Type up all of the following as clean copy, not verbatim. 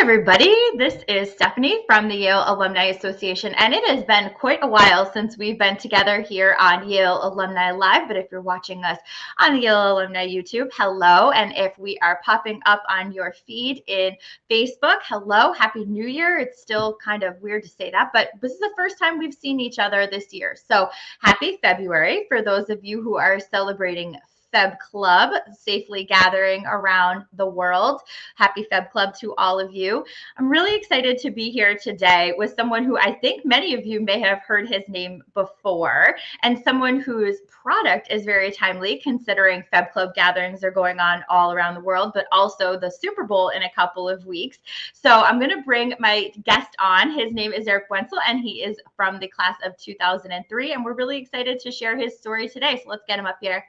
everybody. This is Stephanie from the Yale Alumni Association, and it has been quite a while since we've been together here on Yale Alumni Live. But if you're watching us on the Yale Alumni YouTube, hello. And if we are popping up on your feed in Facebook, hello, Happy New Year. It's still kind of weird to say that, but this is the first time we've seen each other this year. So happy February for those of you who are celebrating Feb Club, safely gathering around the world. Happy Feb Club to all of you. I'm really excited to be here today with someone who I think many of you may have heard his name before, and someone whose product is very timely considering Feb Club gatherings are going on all around the world, but also the Super Bowl in a couple of weeks. So I'm going to bring my guest on. His name is Eric Wenzel, and he is from the class of 2003, and we're really excited to share his story today. So let's get him up here.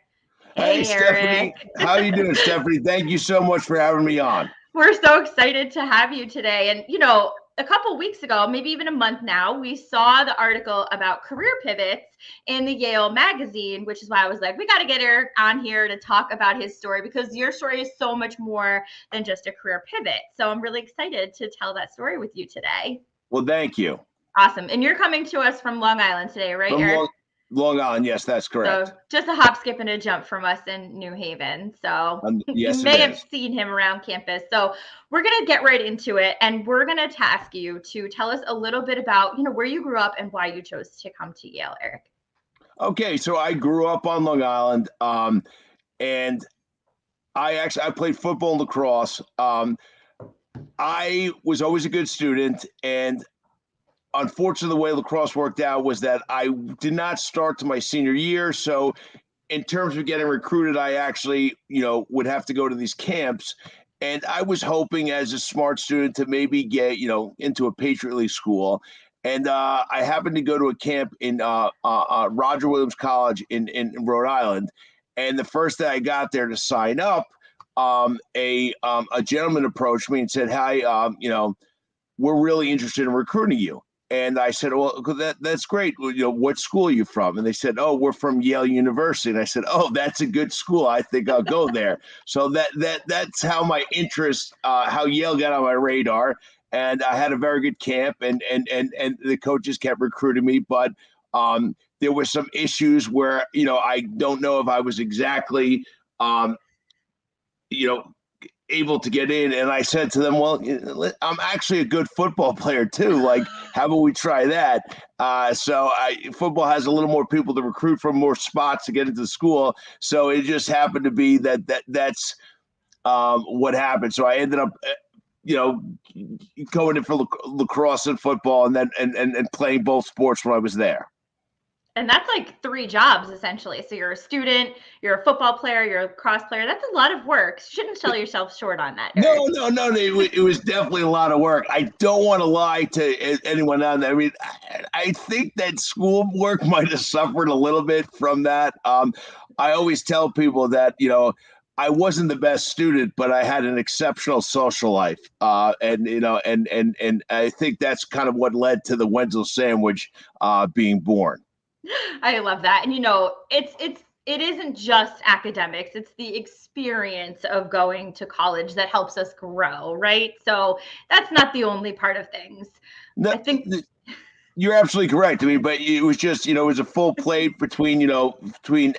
Hey, Stephanie. How are you doing, Stephanie? Thank you so much for having me on. We're so excited to have you today. And, you know, a couple weeks ago, maybe even a month now, we saw the article about career pivots in the Yale magazine, which is why I was like, we got to get Eric on here to talk about his story, because your story is so much more than just a career pivot. So I'm really excited to tell that story with you today. Well, thank you. Awesome. And you're coming to us from Long Island today, right, Eric? Long Island, yes, that's correct. So just a hop, skip, and a jump from us in New Haven. So yes, you may have seen him around campus. So we're going to get right into it, and we're going to task you to tell us a little bit about, you know, where you grew up and why you chose to come to Yale, Eric. Okay, so I grew up on Long Island, and I played football and lacrosse. I was always a good student, and unfortunately, the way lacrosse worked out was that I did not start to my senior year. So in terms of getting recruited, I actually, would have to go to these camps. And I was hoping as a smart student to maybe get, into a Patriot League school. And I happened to go to a camp in Roger Williams College in Rhode Island. And the first day I got there to sign up, a gentleman approached me and said, "Hi, we're really interested in recruiting you." And I said, "Well, that's great. What school are you from?" And they said, "Oh, we're from Yale University." And I said, "Oh, that's a good school. I think I'll go there." So that's how my interest, how Yale got on my radar. And I had a very good camp, and the coaches kept recruiting me. But there were some issues where, I don't know if I was exactly, able to get in. And I said to them, "Well, I'm actually a good football player too. Like, how about we try that?" So football has a little more people to recruit from, more spots to get into the school. So it just happened to be that's what happened. So I ended up, going in for lacrosse and football, and then and playing both sports when I was there. And that's like 3 jobs, essentially. So you're a student, you're a football player, you're a lacrosse player. That's a lot of work. You shouldn't sell yourself short on that, Eric. No. It was definitely a lot of work. I don't want to lie to anyone out there. I mean, I think that schoolwork might have suffered a little bit from that. I always tell people that, I wasn't the best student, but I had an exceptional social life. And I think that's kind of what led to the Wenzel sandwich being born. I love that. And it isn't just academics, it's the experience of going to college that helps us grow, right? So that's not the only part of things. I think you're absolutely correct. I mean, but it was just, it was a full plate between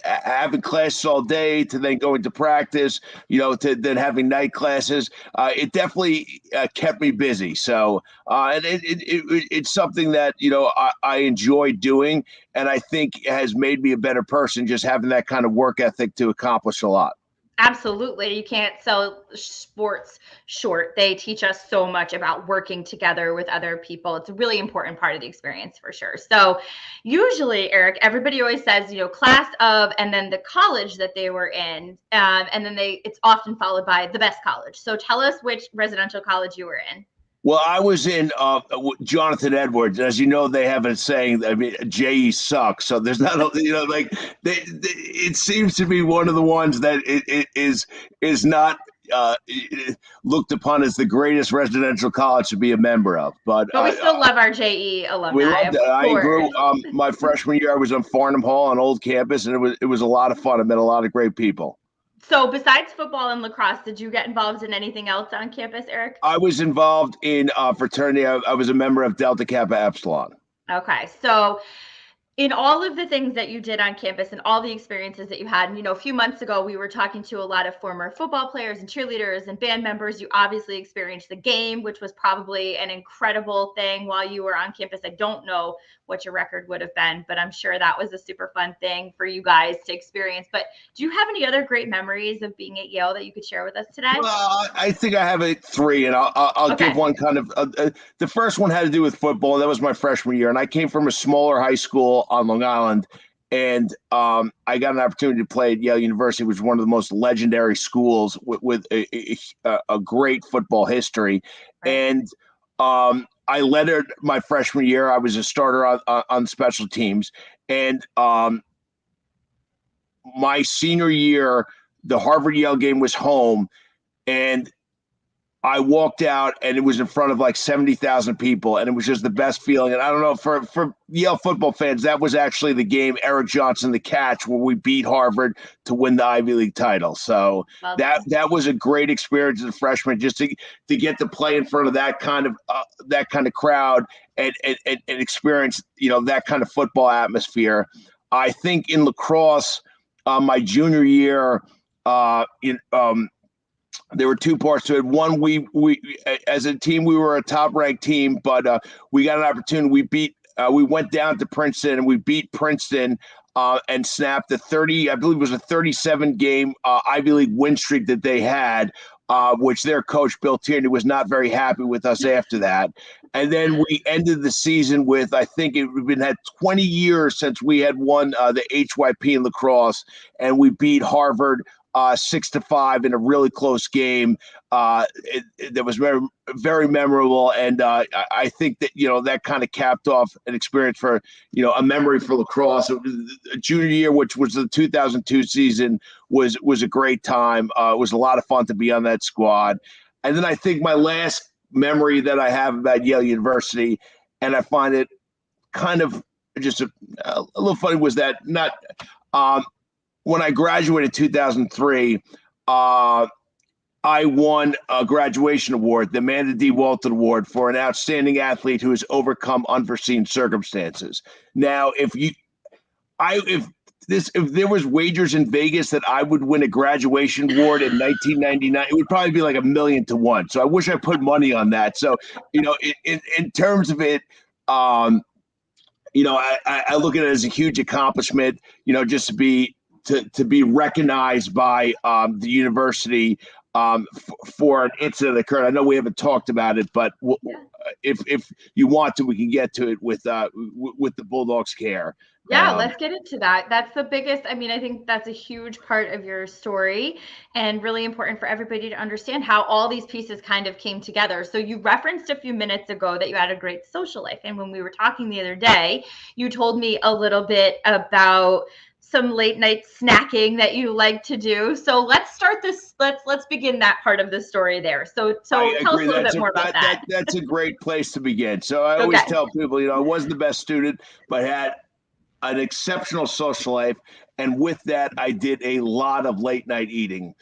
having classes all day to then going to practice, to then having night classes. It definitely kept me busy. So, and it's something that, I enjoy doing. And I think it has made me a better person, just having that kind of work ethic to accomplish a lot. Absolutely. You can't sell sports short. They teach us so much about working together with other people. It's a really important part of the experience for sure. So usually, Eric, everybody always says, class of, and then the college that they were in. And then it's often followed by the best college. So tell us which residential college you were in. Well, I was in Jonathan Edwards. As you know, they have a saying, I mean, JE sucks. So there's not, it seems to be one of the ones that it is not looked upon as the greatest residential college to be a member of. But we still love our JE alumni. We loved it. I grew my freshman year. I was on Farnham Hall on Old Campus, and it was a lot of fun. I met a lot of great people. So besides football and lacrosse, did you get involved in anything else on campus, Eric? I was involved in fraternity. I was a member of Delta Kappa Epsilon. Okay. So in all of the things that you did on campus and all the experiences that you had, and a few months ago we were talking to a lot of former football players and cheerleaders and band members. You obviously experienced the game, which was probably an incredible thing while you were on campus. I don't know what your record would have been, but I'm sure that was a super fun thing for you guys to experience. But do you have any other great memories of being at Yale that you could share with us today? Well, I think I have three, and I'll Okay. give one kind of. The first one had to do with football. That was my freshman year, and I came from a smaller high school on Long Island, and I got an opportunity to play at Yale University, which is one of the most legendary schools with a great football history. Right. And I led it my freshman year. I was a starter on special teams, and my senior year, the Harvard-Yale game was home, and I walked out, and it was in front of like 70,000 people, and it was just the best feeling. And I don't know, for Yale football fans, that was actually the game, Eric Johnson, the catch, where we beat Harvard to win the Ivy League title. So that was a great experience as a freshman, just to get to play in front of that kind of crowd and experience, that kind of football atmosphere. I think in lacrosse, my junior year, there were two parts to it. One, we as a team, we were a top-ranked team, but we got an opportunity. We went down to Princeton, and we beat Princeton and snapped the 30, I believe it was a 37-game Ivy League win streak that they had, which their coach, Bill Tierney, was not very happy with us after that. And then we ended the season with, I think we've had 20 years since we had won the HYP in lacrosse, and we beat Harvard 6-5 in a really close game. That was very, very memorable, and I think that that kind of capped off an experience for a memory for lacrosse. Junior year, which was the 2002 season, was a great time. It was a lot of fun to be on that squad. And then I think my last memory that I have about Yale University, and I find it kind of just a little funny, was that when I graduated in 2003, I won a graduation award, the Amanda D. Walton Award, for an outstanding athlete who has overcome unforeseen circumstances. Now, if there was wagers in Vegas that I would win a graduation award in 1999, it would probably be like 1,000,000 to 1. So I wish I put money on that. So, in terms of it, I look at it as a huge accomplishment, just to be recognized by the university for an incident that occurred. I know we haven't talked about it, but if you want to, we can get to it with the Bulldogs care. Yeah, let's get into that. That's the biggest, I think that's a huge part of your story, and really important for everybody to understand how all these pieces kind of came together. So you referenced a few minutes ago that you had a great social life. And when we were talking the other day, you told me a little bit about some late night snacking that you like to do. So let's start this. Let's begin that part of the story there. So tell us a little bit more about that. That's a great place to begin. So I always tell people, I wasn't the best student, but had an exceptional social life. And with that, I did a lot of late night eating.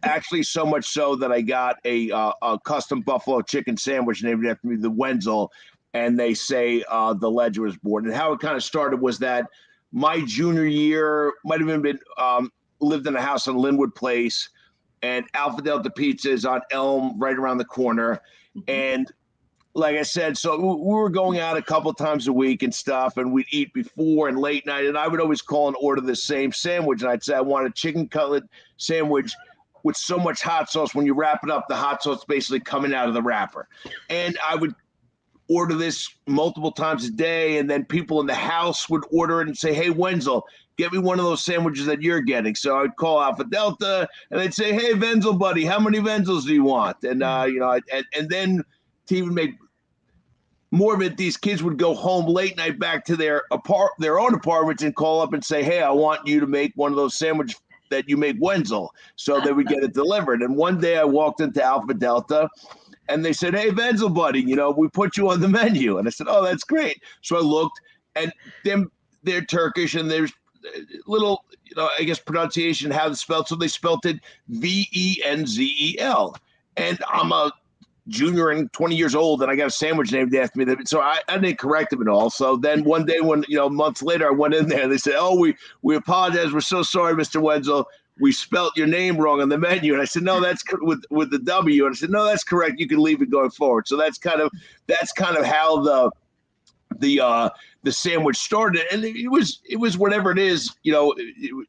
Actually, so much so that I got a custom buffalo chicken sandwich named after me, the Wenzel. And they say the legend was born. And how it kind of started was that my junior year, might have been lived in a house on Linwood Place, and Alpha Delta Pizza is on Elm right around the corner. And like I said, so we were going out a couple times a week and stuff, and we'd eat before and late night. And I would always call and order the same sandwich. And I'd say, I want a chicken cutlet sandwich with so much hot sauce. When you wrap it up, the hot sauce basically coming out of the wrapper. And I would order this multiple times a day, and then people in the house would order it and say, hey, Wenzel, get me one of those sandwiches that you're getting. So I'd call Alpha Delta, and they'd say, hey, Wenzel, buddy, how many Wenzels do you want? And, and then to even make more of it, these kids would go home late night back to their own apartments and call up and say, hey, I want you to make one of those sandwiches that you make, Wenzel. So they would get it delivered. And one day I walked into Alpha Delta, and they said, hey, Wenzel, buddy, we put you on the menu. And I said, oh, that's great. So I looked, and they're Turkish, and there's little, I guess pronunciation, how it's spelled. So they spelled it Venzel. And I'm a junior and 20 years old, and I got a sandwich named after me. So I didn't correct them at all. So then one day when, months later, I went in there and they said, "Oh, we apologize. We're so sorry, Mr. Wenzel. We spelt your name wrong on the menu." And I said, "No, that's with the W." And I said, "No, that's correct. You can leave it going forward." So that's kind of how the sandwich started. And it was whatever it is,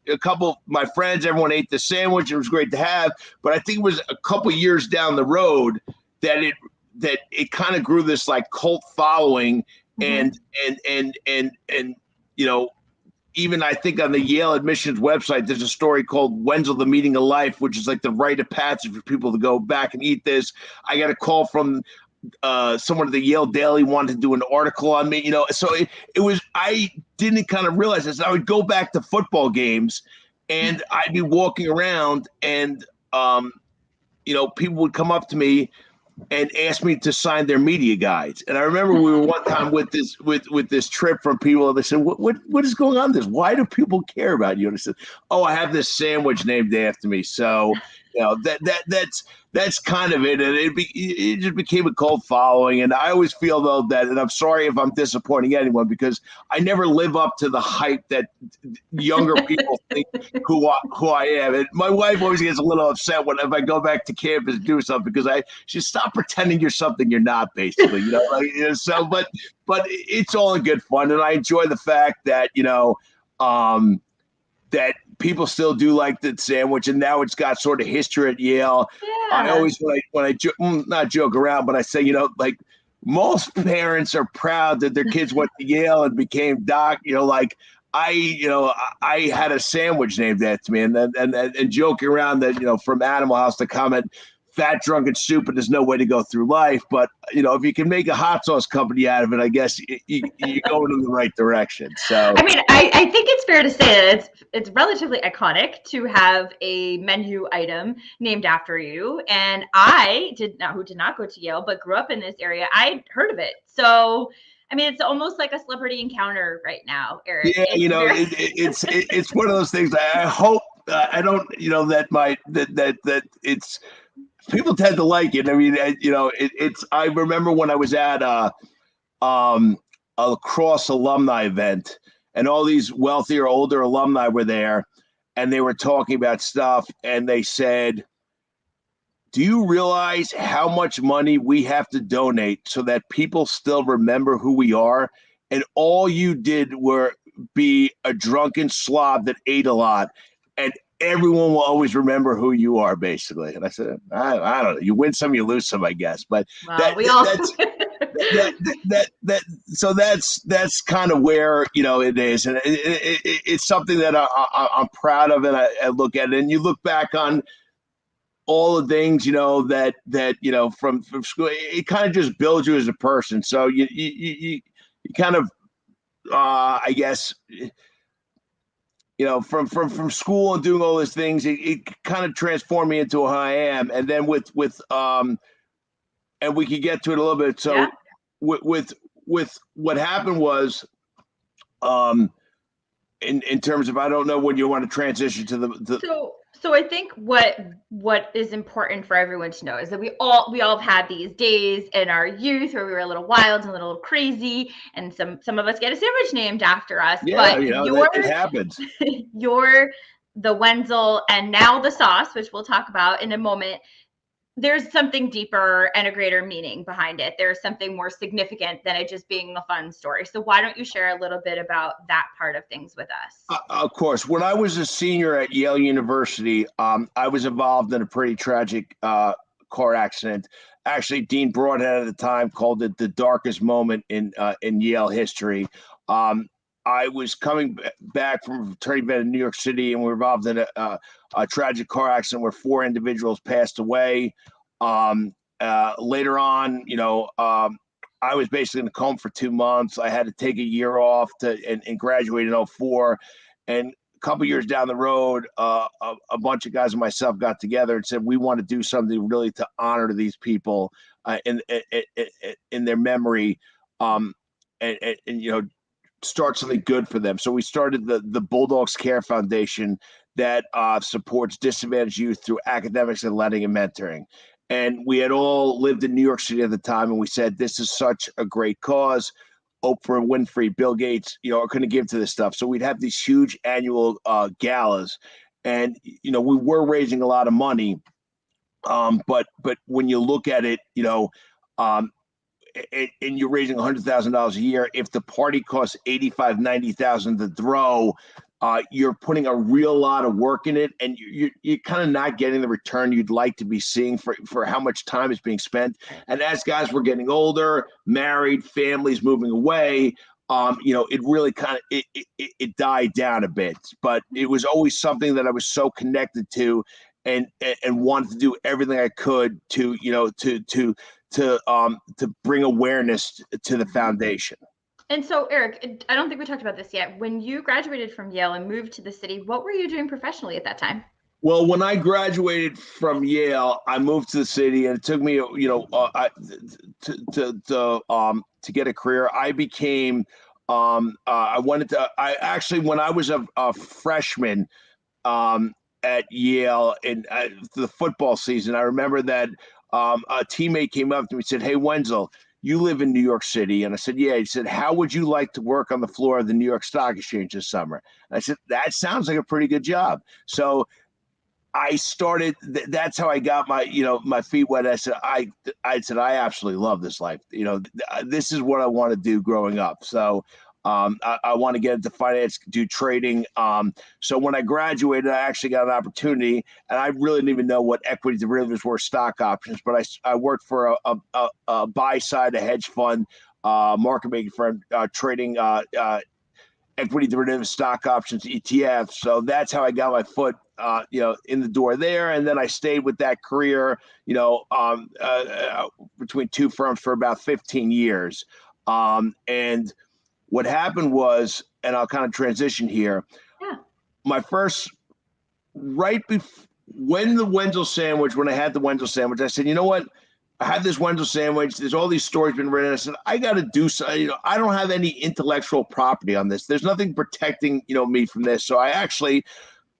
a couple of my friends, everyone ate the sandwich. It was great to have, but I think it was a couple years down the road that it kind of grew this like cult following. And even I think on the Yale admissions website, there's a story called Wenzel, the Meaning of Life, which is like the rite of passage for people to go back and eat this. I got a call from someone at the Yale Daily wanted to do an article on me, so it was, I didn't kind of realize this. I would go back to football games and I'd be walking around and, people would come up to me and asked me to sign their media guides. And I remember we were one time with this trip from people, and they said, what is going on this? Why do people care about you? And I said, "Oh, I have this sandwich named after me." So, that's kind of it. And it just became a cult following. And I always feel though that, and I'm sorry if I'm disappointing anyone, because I never live up to the hype that younger people think who I am. And my wife always gets a little upset if I go back to campus and do something, because she stop pretending you're something you're not, basically, so, but it's all in good fun. And I enjoy the fact that, that people still do like the sandwich, and now it's got sort of history at Yale. Yeah. I always, when I not joke around, but I say, like most parents are proud that their kids went to Yale and became doc. I had a sandwich named after me, and joking around that, from Animal House to comment, fat, drunk, and stupid, there's no way to go through life. But, if you can make a hot sauce company out of it, I guess you're going in the right direction. So, I mean, I think it's fair to say that it's relatively iconic to have a menu item named after you. And who did not go to Yale, but grew up in this area, I'd heard of it. So, I mean, it's almost like a celebrity encounter right now, Eric. Yeah, it's one of those things. I hope I don't, that it's, people tend to like it. I mean, it's. I remember when I was at a lacrosse alumni event, and all these wealthier, older alumni were there, and they were talking about stuff, and they said, "Do you realize how much money we have to donate so that people still remember who we are? And all you did were be a drunken slob that ate a lot, and everyone will always remember who you are," basically. And I said, I don't know. You win some, you lose some, I guess. But so that's kind of where, it is. And it's something that I'm proud of, and I look at it. And you look back on all the things, that from school, it kind of just builds you as a person. So you kind of, I guess, from school and doing all those things, it kind of transformed me into who I am. And then with and we could get to it a little bit. So yeah. with what happened was, in terms of, I don't know when you want to transition to the So I think what is important for everyone to know is that we all have had these days in our youth where we were a little wild and a little crazy, and some of us get a sandwich named after us. Yeah, but it happens. You're the Wenzel and now the Sauce, which we'll talk about in a moment. There's something deeper and a greater meaning behind it. There's something more significant than it just being a fun story. So why don't you share a little bit about that part of things with us? Of course. When I was a senior at Yale University, I was involved in a pretty tragic car accident. Actually, Dean Broadhead at the time called it the darkest moment in Yale history. I was coming back from a fraternity event in New York City, and we were involved in a tragic car accident where 4 individuals passed away. Later on, I was basically in a coma for 2 months. I had to take a year off and graduate in 2004. And a couple years down the road, a bunch of guys and myself got together and said, we want to do something really to honor these people in their memory. And start something good for them. So we started the Bulldogs Care Foundation that supports disadvantaged youth through academics and learning and mentoring. And we had all lived in New York City at the time, and we said, this is such a great cause. Oprah Winfrey, Bill Gates, are going to give to this stuff. So we'd have these huge annual galas, and we were raising a lot of money. But when you look at it, and you're raising $100,000 a year, if the party costs $85,000-$90,000 to throw, you're putting a real lot of work in it, and you're kind of not getting the return you'd like to be seeing for how much time is being spent. And as guys were getting older, married, families moving away, it really kind of it died down a bit. But it was always something that I was so connected to, and wanted to do everything I could to bring awareness to the foundation. And so, Eric, I don't think we talked about this yet. When you graduated from Yale and moved to the city, what were you doing professionally at that time? Well, when I graduated from Yale, I moved to the city, and it took me, to get a career. I became, when I was a freshman at Yale in the football season, I remember that a teammate came up to me and said, "Hey, Wenzel, you live in New York City." And I said, "Yeah." He said, "How would you like to work on the floor of the New York Stock Exchange this summer?" And I said, "That sounds like a pretty good job." So I started, that's how I got my feet wet. I said, I absolutely love this life. This is what I want to do growing up. So I want to get into finance, do trading. So when I graduated, I actually got an opportunity, and I really didn't even know what equity derivatives were, stock options, but I worked for a buy side, a hedge fund, market making firm, trading equity derivatives, stock options, ETFs. So that's how I got my foot, in the door there. And then I stayed with that career, between two firms for about 15 years. And what happened was, and I'll kind of transition here. Yeah. My first, when I had the Wenzel sandwich, I said, you know what? I had this Wenzel sandwich. There's all these stories been written. I said, I got to do something. I don't have any intellectual property on this. There's nothing protecting, me from this. So I actually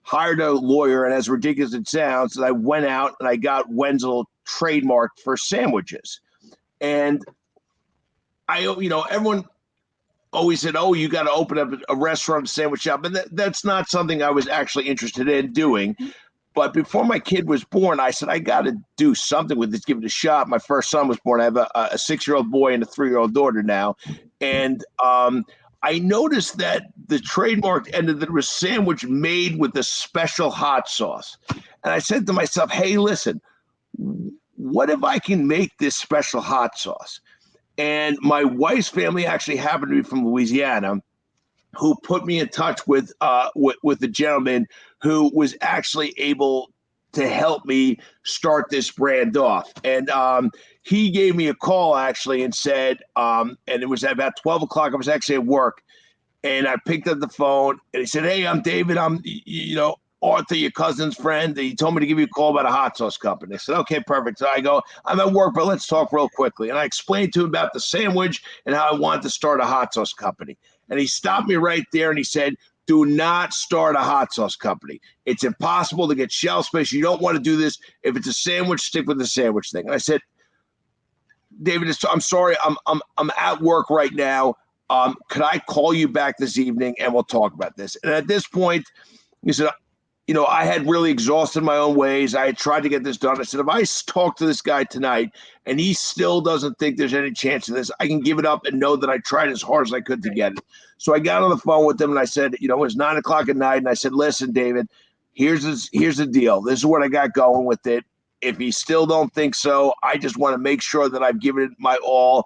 hired a lawyer, and as ridiculous as it sounds, I went out and I got Wenzel trademarked for sandwiches. And everyone always said, "Oh, you got to open up a restaurant, a sandwich shop," and that's not something I was actually interested in doing. But before my kid was born, I said, I got to do something with this, give it a shot. My first son was born. I have a 6-year-old boy and a 3-year-old daughter now. And I noticed that the trademark ended that it was sandwich made with a special hot sauce. And I said to myself, hey, listen, what if I can make this special hot sauce? And my wife's family actually happened to be from Louisiana, who put me in touch with the gentleman who was actually able to help me start this brand off. And he gave me a call actually and said, and it was at about 12 o'clock. I was actually at work, and I picked up the phone, and he said, "Hey, I'm David. I'm, Arthur, your cousin's friend. He told me to give you a call about a hot sauce company." I said, "Okay, perfect." So I go, "I'm at work, but let's talk real quickly." And I explained to him about the sandwich and how I wanted to start a hot sauce company. And he stopped me right there and he said, "Do not start a hot sauce company. It's impossible to get shelf space. You don't want to do this. If it's a sandwich, stick with the sandwich thing." And I said, "David, I'm sorry. I'm at work right now. Could I call you back this evening and we'll talk about this?" And at this point, he said, I had really exhausted my own ways. I had tried to get this done. I said, if I talk to this guy tonight and he still doesn't think there's any chance of this, I can give it up and know that I tried as hard as I could to get it. So I got on the phone with him and I said, it was 9 o'clock at night. And I said, "Listen, David, here's the deal. This is what I got going with it. If you still don't think so, I just want to make sure that I've given it my all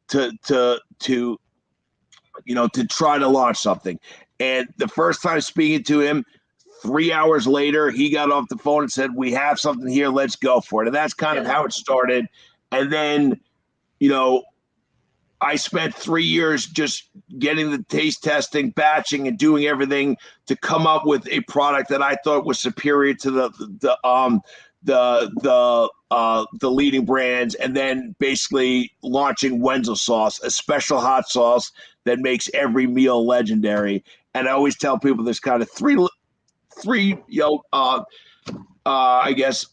to try to launch something." And the first time speaking to him, 3 hours later, he got off the phone and said, "We have something here. Let's go for it." And that's kind of how it started. And then, I spent 3 years just getting the taste testing, batching, and doing everything to come up with a product that I thought was superior to the leading brands, and then basically launching Wenzel Sauce, a special hot sauce that makes every meal legendary. And I always tell people there's kind of three I guess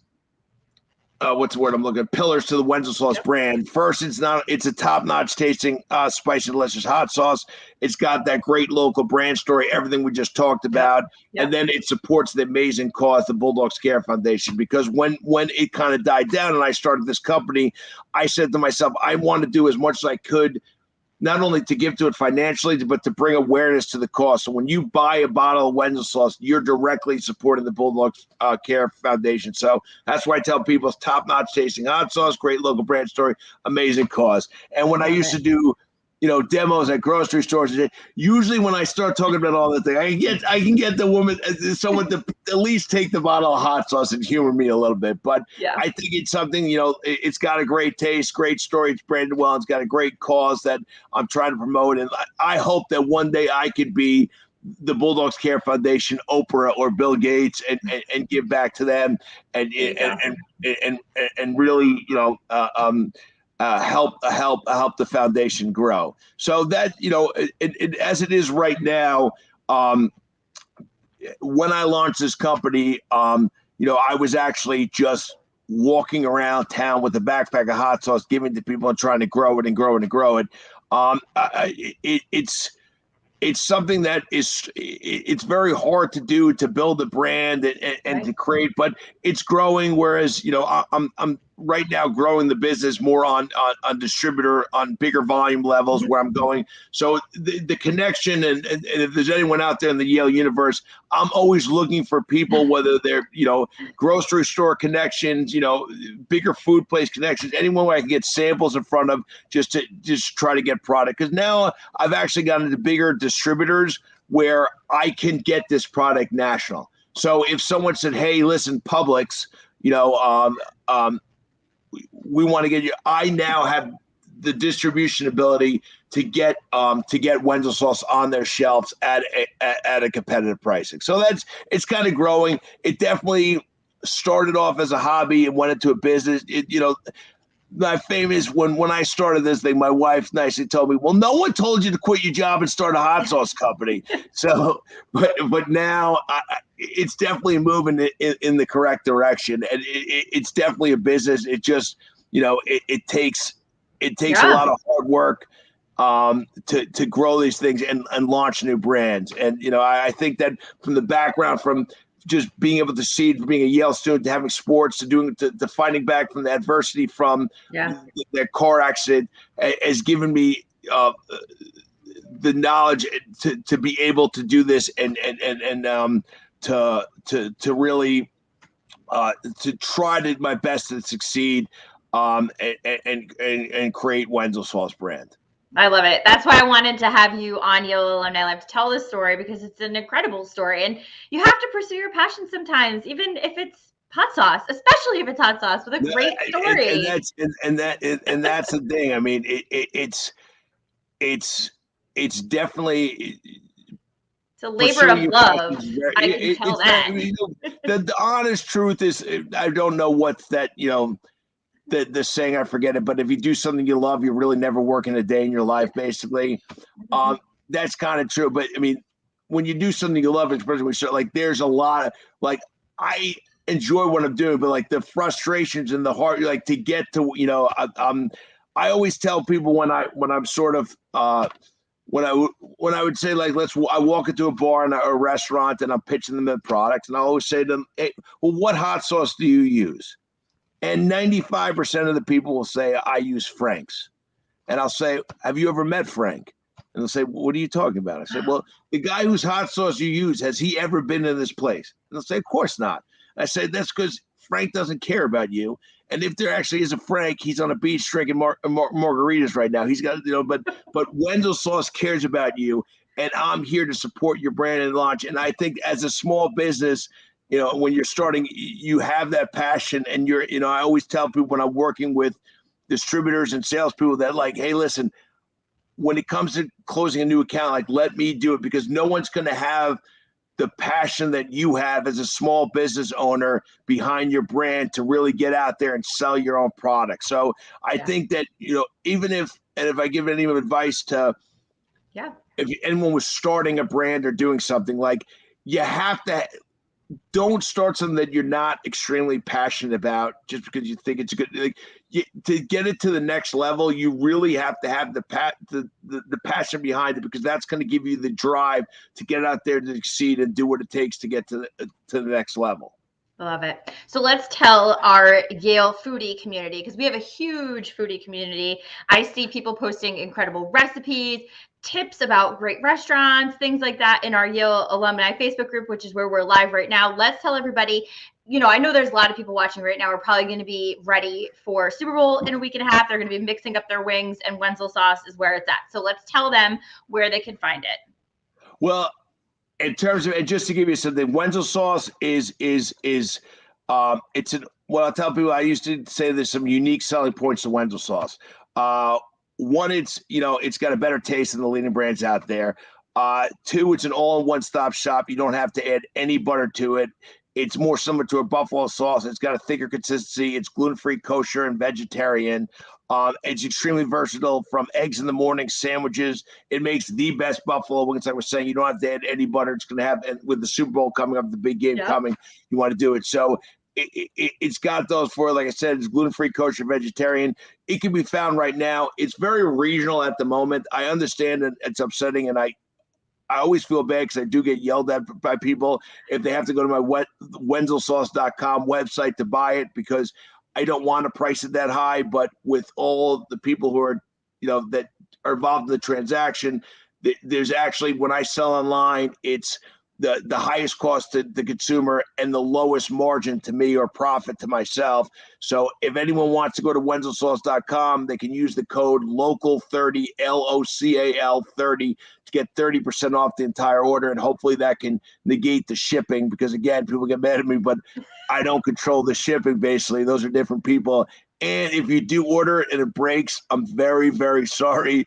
what's the word I'm looking at? Pillars to the Wenzel Sauce brand. First, it's a top-notch tasting spicy delicious hot sauce. It's got that great local brand story, everything we just talked about. And then it supports the amazing cause, the Bulldogs Care Foundation, because when it kind of died down and I started this company, I said to myself, I want to do as much as I could, not only to give to it financially, but to bring awareness to the cause. So when you buy a bottle of Wenzel Sauce, you're directly supporting the Bulldogs Care Foundation. So that's why I tell people it's top-notch tasting hot sauce, great local brand story, amazing cause. And when I used to do, demos at grocery stores, usually when I start talking about all that thing, I can get the woman, someone to at least take the bottle of hot sauce and humor me a little bit. But I think it's something, it's got a great taste, great story. It's branded well. It's got a great cause that I'm trying to promote. And I hope that one day I could be the Bulldogs Care Foundation, Oprah or Bill Gates, and give back to them and really, help the foundation grow. So that, as it is right now, when I launched this company, I was actually just walking around town with a backpack of hot sauce, giving to people and trying to grow it and grow it and grow it. It's something that it's very hard to do, to build a brand and to create, but it's growing. Whereas, I'm right now growing the business more on distributor, on bigger volume levels where I'm going. So the connection, and if there's anyone out there in the Yale universe, I'm always looking for people, whether they're, grocery store connections, bigger food place connections, anyone where I can get samples in front of just to try to get product. Because now I've actually gotten into bigger distributors where I can get this product national. So if someone said, hey, listen, Publix, we want to get you, I now have the distribution ability to get Wenzel Sauce on their shelves at a competitive pricing. So it's kind of growing. It definitely started off as a hobby and went into a business. My famous, when I started this thing, my wife nicely told me, well, no one told you to quit your job and start a hot sauce company. So, but now it's definitely moving in the correct direction, and it's definitely a business. It just, it takes a lot of hard work to grow these things and launch new brands. And, I think that from the background, from just being able to see, from being a Yale student to having sports to fighting back from the adversity from their car accident, has given me the knowledge to be able to do this and to really to try to my best to succeed and create Wenzel Sauce brand. I love it. That's why I wanted to have you on Yale Alumni Live to tell this story, because it's an incredible story. And you have to pursue your passion sometimes, even if it's hot sauce, especially if it's hot sauce with a great story. And that's the thing. I mean, it's definitely, it's a labor of love. I can tell that. The honest truth is, I don't know what's that, the saying, I forget it, but if you do something you love, you're really never working a day in your life, basically. That's kind of true. But I mean, when you do something you love, especially like there's a lot of I enjoy what I'm doing, but like the frustrations and the heart, like to get to, I always tell people when I'm sort of when I would say, like, I walk into a bar and a restaurant and I'm pitching them the product, and I always say to them, hey, well, what hot sauce do you use? And 95% of the people will say, I use Frank's. And I'll say, have you ever met Frank? And they'll say, what are you talking about? I said, well, the guy whose hot sauce you use, has he ever been in this place? And they'll say, of course not. I said, that's because Frank doesn't care about you. And if there actually is a Frank, he's on a beach drinking margaritas right now. He's got, but Wenzel Sauce cares about you. And I'm here to support your brand and launch. And I think as a small business, when you're starting, you have that passion, and I always tell people when I'm working with distributors and salespeople that, like, hey, listen, when it comes to closing a new account, like, let me do it, because no one's going to have the passion that you have as a small business owner behind your brand to really get out there and sell your own product. So I think that, even if I give any advice to, if anyone was starting a brand or doing something, like, you have to, don't start something that you're not extremely passionate about just because you think it's good. Like, to get it to the next level, you really have to have the passion behind it, because that's going to give you the drive to get out there to succeed and do what it takes to get to the next level. I love it. So let's tell our Yale foodie community, because we have a huge foodie community. I see people posting incredible recipes, tips about great restaurants, things like that in our Yale Alumni Facebook group, which is where we're live right now. Let's tell everybody, I know there's a lot of people watching right now. We're probably going to be ready for Super Bowl in a week and a half. They're going to be mixing up their wings, and Wenzel Sauce is where it's at. So let's tell them where they can find it. Well, in terms of, and just to give you something, Wenzel Sauce it's what I'll tell people, I used to say there's some unique selling points to Wenzel Sauce. One, it's got a better taste than the leading brands out there. Two, it's an all-in-one stop shop. You don't have to add any butter to it. It's more similar to a buffalo sauce. It's got a thicker consistency. It's gluten-free, kosher, and vegetarian. It's extremely versatile, from eggs in the morning, sandwiches. It makes the best buffalo wings. Like we're saying, you don't have to add any butter. It's going to have, and with the Super Bowl coming up, the big game coming, you want to do it. So it's got those for, like I said, it's gluten-free, kosher, vegetarian. It can be found right now. It's very regional at the moment. I understand that it's upsetting, and I always feel bad because I do get yelled at by people if they have to go to my wenzelsauce.com website to buy it, because I don't want to price it that high. But with all the people who are, that are involved in the transaction, there's actually, when I sell online, it's the highest cost to the consumer and the lowest margin to me, or profit to myself. So if anyone wants to go to wenzelsauce.com, they can use the code LOCAL30, LOCAL 30, to get 30% off the entire order. And hopefully that can negate the shipping, because again, people get mad at me, but I don't control the shipping. Basically, those are different people. And if you do order it and it breaks, I'm very, very sorry.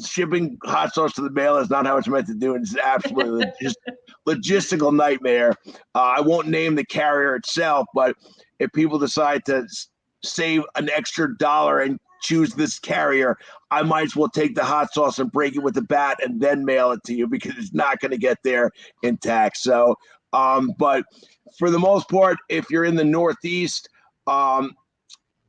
Shipping hot sauce to the mail is not how it's meant to do. It's absolutely logistical nightmare. I won't name the carrier itself, but if people decide to save an extra $1 and choose this carrier, I might as well take the hot sauce and break it with a bat and then mail it to you, because it's not going to get there intact. So, but for the most part, if you're in the Northeast,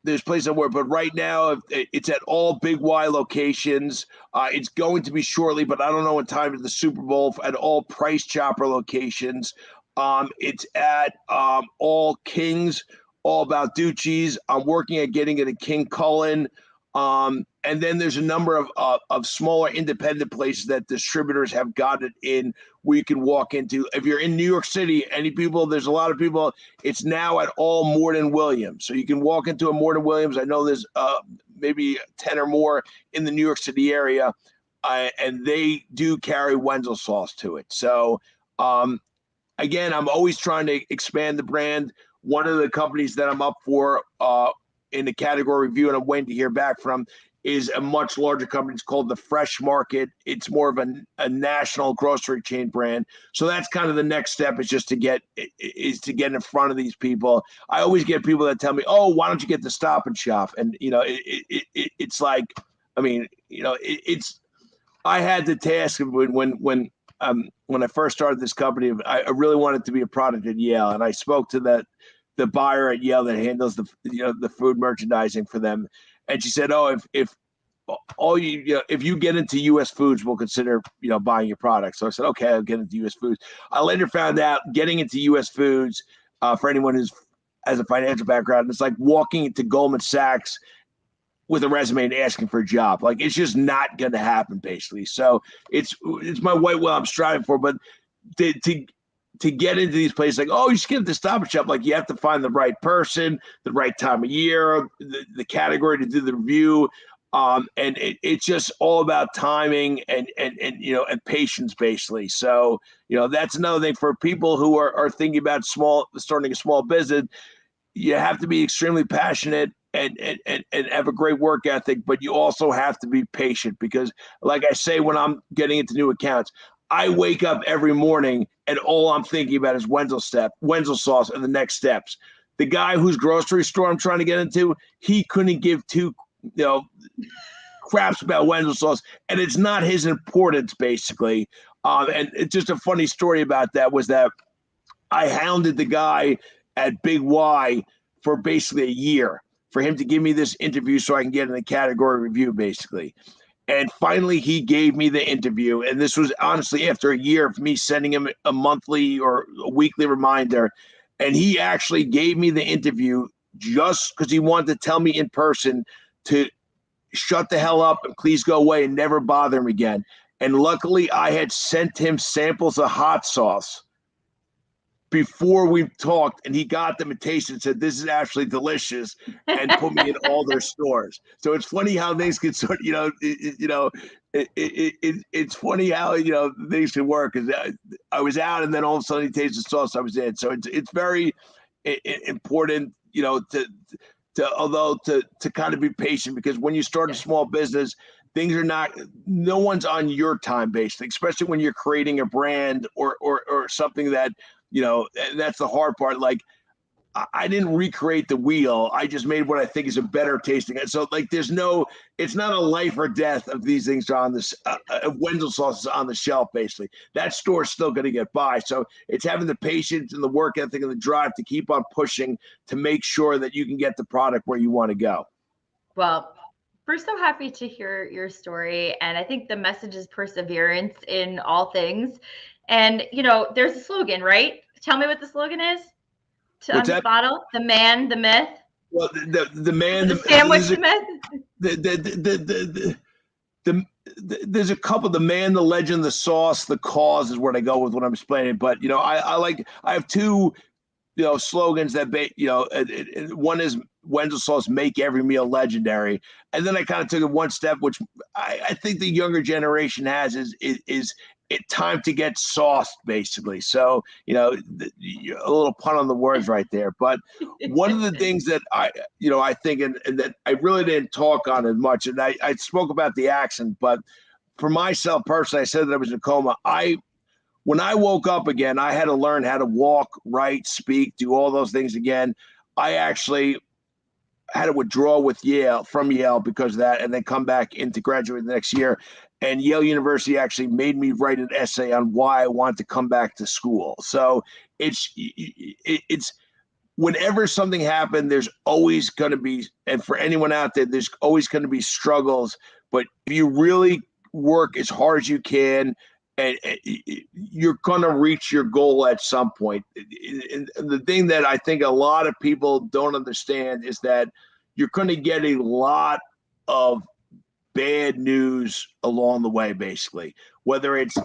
there's places that work, but right now it's at all Big Y locations. It's going to be shortly, but I don't know in time to the Super Bowl, at all Price Chopper locations. It's at all Kings, all about Ducci's. I'm working at getting it at King Cullen. And then there's a number of smaller independent places that distributors have got it in, where you can walk into. If you're in New York City, there's a lot of people, it's now at all Morton Williams. So you can walk into a Morton Williams. I know there's maybe 10 or more in the New York City area, and they do carry Wenzel Sauce to it. So again, I'm always trying to expand the brand. One of the companies that I'm up for in the category review, and I'm waiting to hear back from, is a much larger company. It's called The Fresh Market. It's more of a national grocery chain brand. So that's kind of the next step, is just to get in front of these people. I always get people that tell me, "Oh, why don't you get the Stop and Shop?" And it's like, I had the task when I first started this company. I really wanted to be a product at Yale, and I spoke to the buyer at Yale that handles the food merchandising for them. And she said, "Oh, if you get into U.S. foods, we'll consider buying your product." So I said, "Okay, I'll get into U.S. foods." I later found out getting into U.S. foods, for anyone who has a financial background, it's like walking into Goldman Sachs with a resume and asking for a job. Like, it's just not going to happen, basically. So it's my white whale I'm striving for, but to get into these places, like, oh, you just get the Stop and Shop, like, you have to find the right person, the right time of year, the category to do the review. And it's just all about timing and patience, basically. So, that's another thing for people who are thinking about starting a small business. You have to be extremely passionate and have a great work ethic, but you also have to be patient, because like I say, when I'm getting into new accounts, I wake up every morning and all I'm thinking about is Wenzel Sauce and the next steps. The guy whose grocery store I'm trying to get into, he couldn't give two, craps about Wenzel Sauce, and it's not his importance basically. And it's just a funny story about that was that I hounded the guy at Big Y for basically a year for him to give me this interview so I can get in the category review basically. And finally, he gave me the interview. And this was honestly after a year of me sending him a monthly or a weekly reminder. And he actually gave me the interview just because he wanted to tell me in person to shut the hell up and please go away and never bother him again. And luckily, I had sent him samples of hot sauce before we talked, and he got them and tasted and said, "This is actually delicious," and put me in all their stores. So it's funny how things can sort of, it's funny how, things can work. Because I was out, and then all of a sudden he tasted the sauce I was in. So it's very important, to kind of be patient, because when you start a small business, things are not, no one's on your time basically, especially when you're creating a brand or something that, that's the hard part. Like, I didn't recreate the wheel. I just made what I think is a better tasting. So like, it's not a life or death of these things are on this, Wenzel Sauce is on the shelf, basically. That store's still going to get by. So it's having the patience and the work ethic and the drive to keep on pushing to make sure that you can get the product where you want to go. Well, we're so happy to hear your story. And I think the message is perseverance in all things. And, there's a slogan, right? Tell me what the slogan is on this bottle. The man, the myth. Well, the man, the sandwich, the myth. There's a couple. The man, the legend, the sauce, the cause is where I go with what I'm explaining. But I have two, slogans that one is Wenzel Sauce, make every meal legendary, and then I kind of took it one step, which I think the younger generation has is it time to get sauced, basically. So, a little pun on the words right there. But one of the things that I think, and that I really didn't talk on as much, and I spoke about the accent, but for myself personally, I said that I was in a coma. When I woke up again, I had to learn how to walk, write, speak, do all those things again. I actually had to withdraw from Yale because of that, and then come back in to graduate the next year. And Yale University actually made me write an essay on why I want to come back to school. So it's whenever something happened, there's always going to be, and for anyone out there, there's always going to be struggles. But if you really work as hard as you can, and you're going to reach your goal at some point. And the thing that I think a lot of people don't understand is that you're going to get a lot of bad news along the way, basically, whether it's,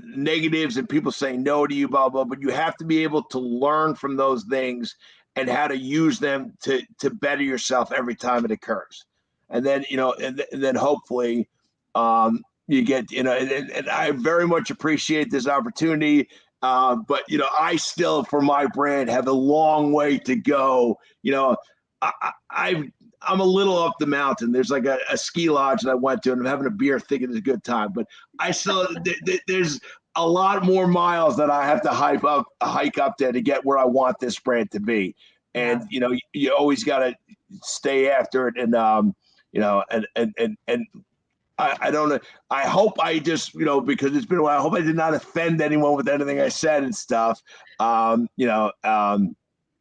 negatives and people saying no to you, blah, blah, but you have to be able to learn from those things and how to use them to better yourself every time it occurs. And then, and then hopefully, you get, and I very much appreciate this opportunity. But, I still, for my brand, have a long way to go. I'm a little up the mountain. There's like a ski lodge that I went to, and I'm having a beer thinking it's a good time. But I still, there's a lot more miles that I have to hike up there to get where I want this brand to be. And, you always got to stay after it. And, and I don't know. I hope I just, because it's been a while, I hope I did not offend anyone with anything I said and stuff.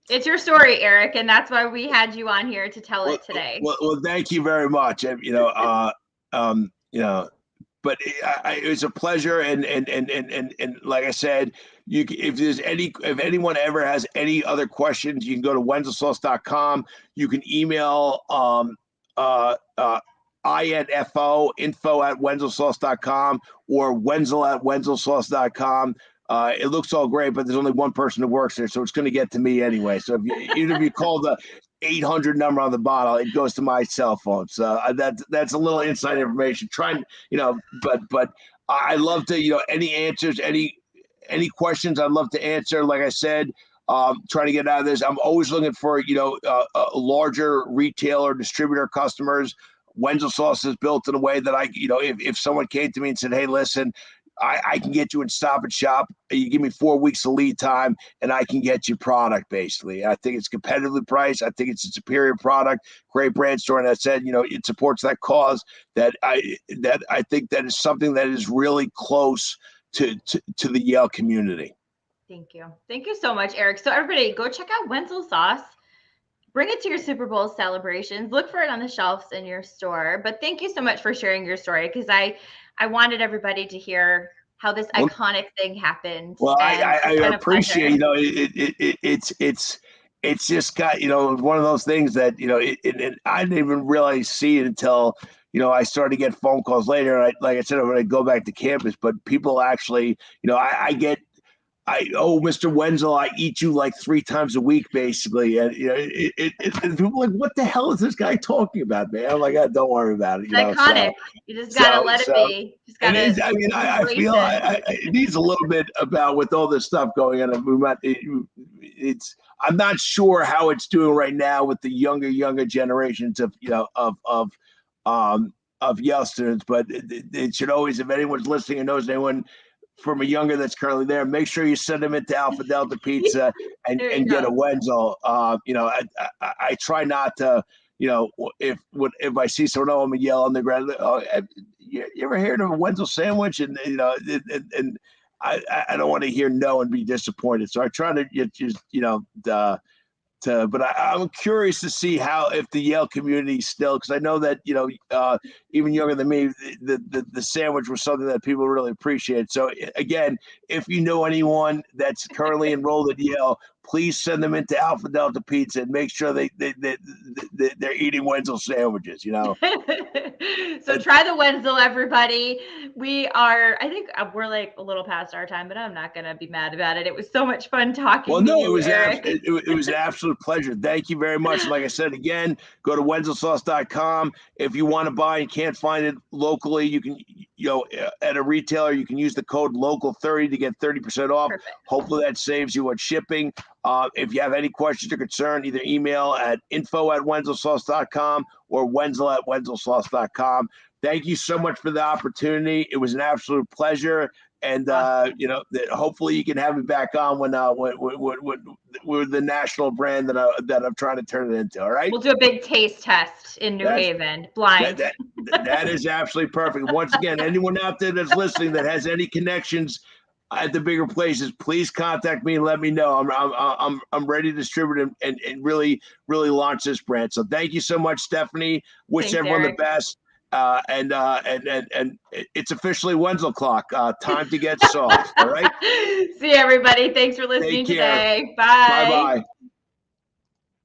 It's your story, Eric, and that's why we had you on here to tell it today. Well, thank you very much. But it was a pleasure, and like I said, if anyone ever has any other questions, you can go to wenzelsauce.com. You can email info@wenzelsauce.com or wenzel@wenzelsauce.com. It looks all great, but there's only one person who works there, so it's going to get to me anyway. So even if you call the 800 number on the bottle, it goes to my cell phone. So that's a little inside information. But I love to, any answers, any questions, I'd love to answer. Like I said, trying to get out of this. I'm always looking for, larger retailer distributor customers. Wenzel Sauce is built in a way that if someone came to me and said, hey, listen, I can get you in Stop and Shop. You give me 4 weeks of lead time, and I can get you product, basically. I think it's competitively priced. I think it's a superior product, great brand store. And I said, it supports that cause that I think that is something that is really close to the Yale community. Thank you. Thank you so much, Eric. So everybody go check out Wenzel Sauce. Bring it to your Super Bowl celebrations. Look for it on the shelves in your store. But thank you so much for sharing your story, because I wanted everybody to hear how this iconic thing happened. Well, I appreciate, it's just got, one of those things that, I didn't even really see it until, I started to get phone calls later. Like I said, when I go back to campus, but people actually, Mr. Wenzel, I eat you like 3 times a week, basically. And, and people are like, what the hell is this guy talking about, man? I'm like, don't worry about it. It's iconic. You just got to let it be. Just gotta I feel it needs a little bit about with all this stuff going on. I'm not sure how it's doing right now with the younger generations of Yale students, but it should always, if anyone's listening and knows anyone from a younger that's currently there, make sure you send them into Alpha Delta Pizza and get a Wenzel. I try not to, if I see someone, I'm a Yale undergrad. You ever heard of a Wenzel sandwich? And and I don't want to hear no and be disappointed. So I try to just but I'm curious to see if the Yale community still, because I know that even younger than me, the sandwich was something that people really appreciate. So again, if you know anyone that's currently enrolled at Yale, please send them into Alpha Delta Pizza and make sure they're eating Wenzel sandwiches. So try the Wenzel, everybody. I think we're like a little past our time, but I'm not going to be mad about it. It was so much fun talking to you, Eric. It was an absolute pleasure. Thank you very much. Like I said, again, go to wenzelsauce.com. If you want to buy and can't find it locally, you can, at a retailer, you can use the code LOCAL30 to get 30% off. Perfect. Hopefully that saves you on shipping. If you have any questions or concern, either email at info@wenzelsauce.com or wenzel@wenzelsauce.com. Thank you so much for the opportunity. It was an absolute pleasure. And, hopefully you can have me back on when we're the national brand that I'm trying to turn it into. All right. We'll do a big taste test in New Haven, blind. That is absolutely perfect. Once again, anyone out there that's listening that has any connections at the bigger places, please contact me and let me know. I'm ready to distribute and really launch this brand. So thank you so much, Stephanie. Wish everyone the best. And it's officially Wenzel clock. Time to get soft. All right. See you, everybody. Thanks for listening today. Bye. Bye.